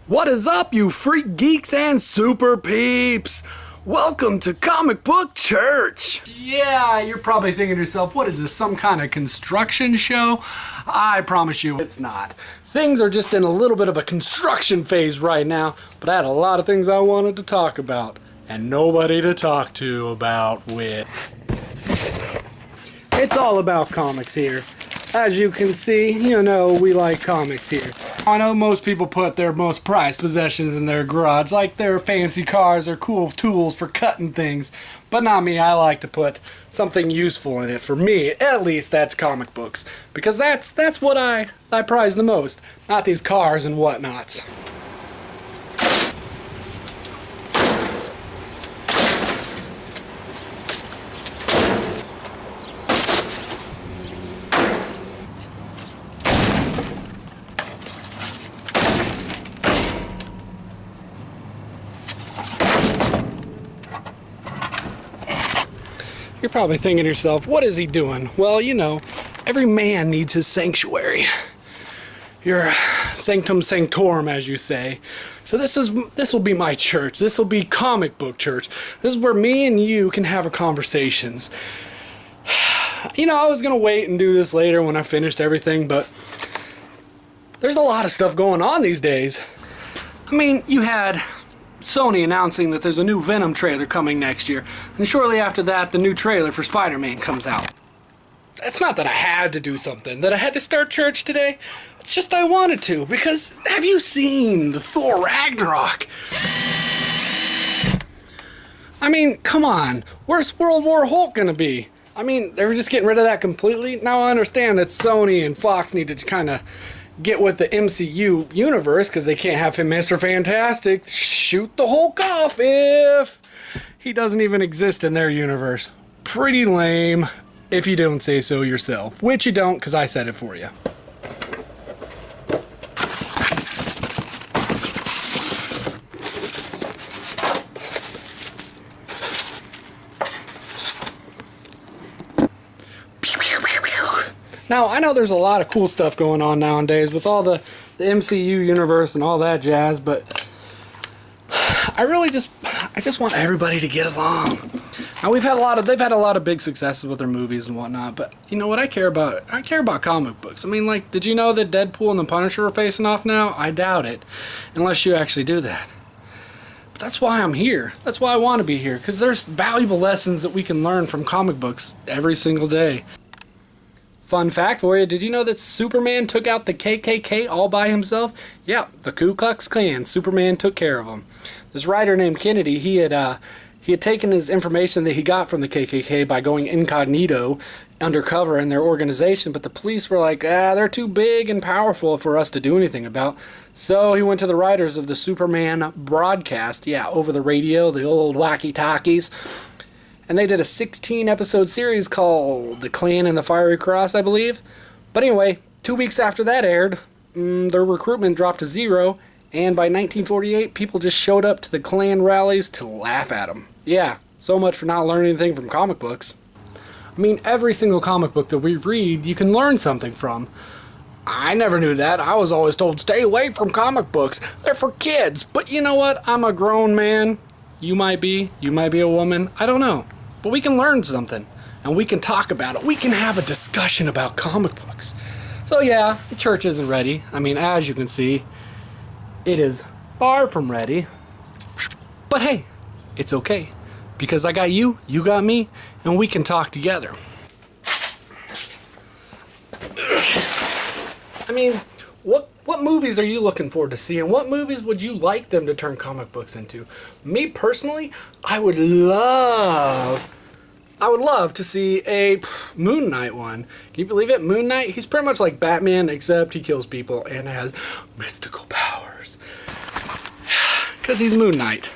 What is up, you freak geeks and super peeps? Welcome to Comic Book Church! Yeah, you're probably thinking to yourself, what is this, some kind of construction show? I promise you it's not. Things are just in a little bit of a construction phase right now, but I had a lot of things I wanted to talk about, and nobody to talk to about with. It's all about comics here. As you can see, you know we like comics here. I know most people put their most prized possessions in their garage, like their fancy cars or cool tools for cutting things. But not me, I like to put something useful in it. For me, at least, that's comic books. Because that's what I prize the most, not these cars and whatnots. You're probably thinking to yourself, what is he doing? Well, you know, every man needs his sanctuary. Your sanctum sanctorum, as you say. So this will be my church. This will be Comic Book Church. This is where me and you can have our conversations. You know, I was going to wait and do this later when I finished everything, but there's a lot of stuff going on these days. I mean, you had Sony announcing that there's a new Venom trailer coming next year, and shortly after that the new trailer for Spider-Man comes out. It's not that I had to do something, that I had to start church today. It's just I wanted to, because have you seen the Thor Ragnarok? I mean, come on, where's World War Hulk gonna be? I mean, they were just getting rid of that completely. Now I understand that Sony and Fox need to kind of get with the MCU universe because they can't have him Mr. Fantastic shoot the Hulk off if he doesn't even exist in their universe. Pretty lame if you don't say so yourself, which you don't because I said it for you. Now, I know there's a lot of cool stuff going on nowadays with all the MCU universe and all that jazz, but I just want everybody to get along. Now, they've had a lot of big successes with their movies and whatnot, but you know what I care about? I care about comic books. I mean, like, did you know that Deadpool and the Punisher are facing off now? I doubt it, unless you actually do that. But that's why I'm here. That's why I want to be here, because there's valuable lessons that we can learn from comic books every single day. Fun fact for you, did you know that Superman took out the KKK all by himself? Yeah, the Ku Klux Klan. Superman took care of them. This writer named Kennedy, he had taken his information that he got from the KKK by going incognito, undercover in their organization, but the police were like, they're too big and powerful for us to do anything about. So he went to the writers of the Superman broadcast, over the radio, the old walkie-talkies, and they did a 16-episode series called The Klan and the Fiery Cross, I believe. But anyway, 2 weeks after that aired, their recruitment dropped to zero, and by 1948, people just showed up to the Klan rallies to laugh at them. Yeah, so much for not learning anything from comic books. I mean, every single comic book that we read, you can learn something from. I never knew that. I was always told, stay away from comic books. They're for kids. But you know what? I'm a grown man. You might be a woman. I don't know. But we can learn something, and we can talk about it. We can have a discussion about comic books. So yeah, the church isn't ready. I mean, as you can see, it is far from ready. But hey, it's okay, because I got you, you got me, and we can talk together. I mean, what movies are you looking forward to seeing? What movies would you like them to turn comic books into? Me personally, I would love to see a Moon Knight one. Can you believe it? Moon Knight, he's pretty much like Batman, except he kills people and has mystical powers. Because he's Moon Knight.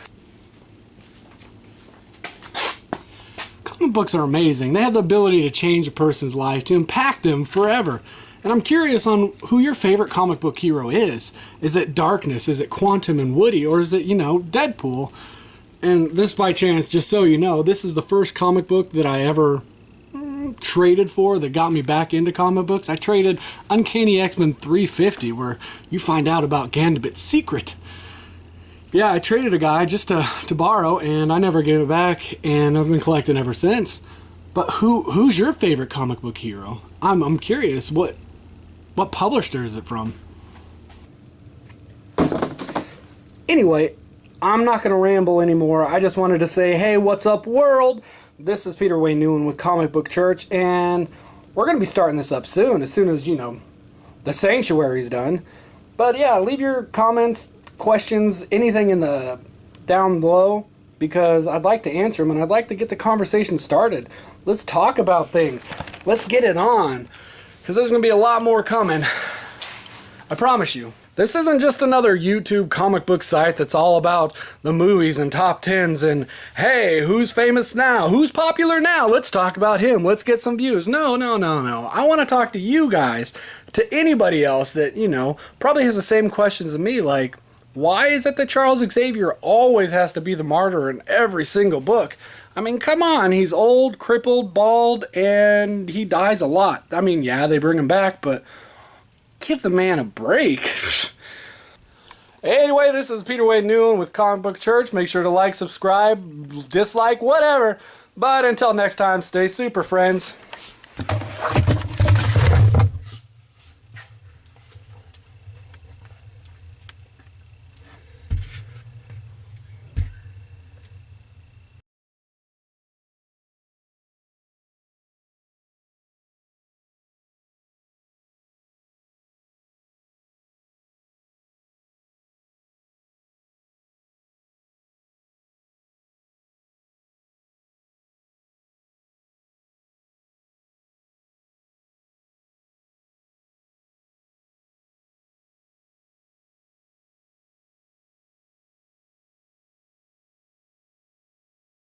Comic books are amazing. They have the ability to change a person's life, to impact them forever. And I'm curious on who your favorite comic book hero is. Is it Darkness? Is it Quantum and Woody? Or is it, Deadpool? And this, by chance, just so you know, this is the first comic book that I ever traded for that got me back into comic books. I traded Uncanny X-Men 350, where you find out about Gambit's secret. Yeah, I traded a guy just to borrow, and I never gave it back, and I've been collecting ever since. But who's your favorite comic book hero? I'm curious. What publisher is it from? Anyway, I'm not going to ramble anymore. I just wanted to say, hey, what's up, world? This is Peter Wayne Newman with Comic Book Church, and we're going to be starting this up soon as, the sanctuary's done. But yeah, leave your comments, questions, anything in the down below, because I'd like to answer them, and I'd like to get the conversation started. Let's talk about things. Let's get it on, because there's going to be a lot more coming. I promise you. This isn't just another YouTube comic book site that's all about the movies and top 10s and, hey, who's famous now? Who's popular now? Let's talk about him. Let's get some views. No. I want to talk to you guys, to anybody else that, probably has the same questions as me, like, why is it that Charles Xavier always has to be the martyr in every single book? I mean, come on. He's old, crippled, bald, and he dies a lot. I mean, yeah, they bring him back, but give the man a break. Anyway, this is Peter Wayne Newman with Comic Book Church. Make sure to like, subscribe, dislike, whatever. But until next time, stay super, friends.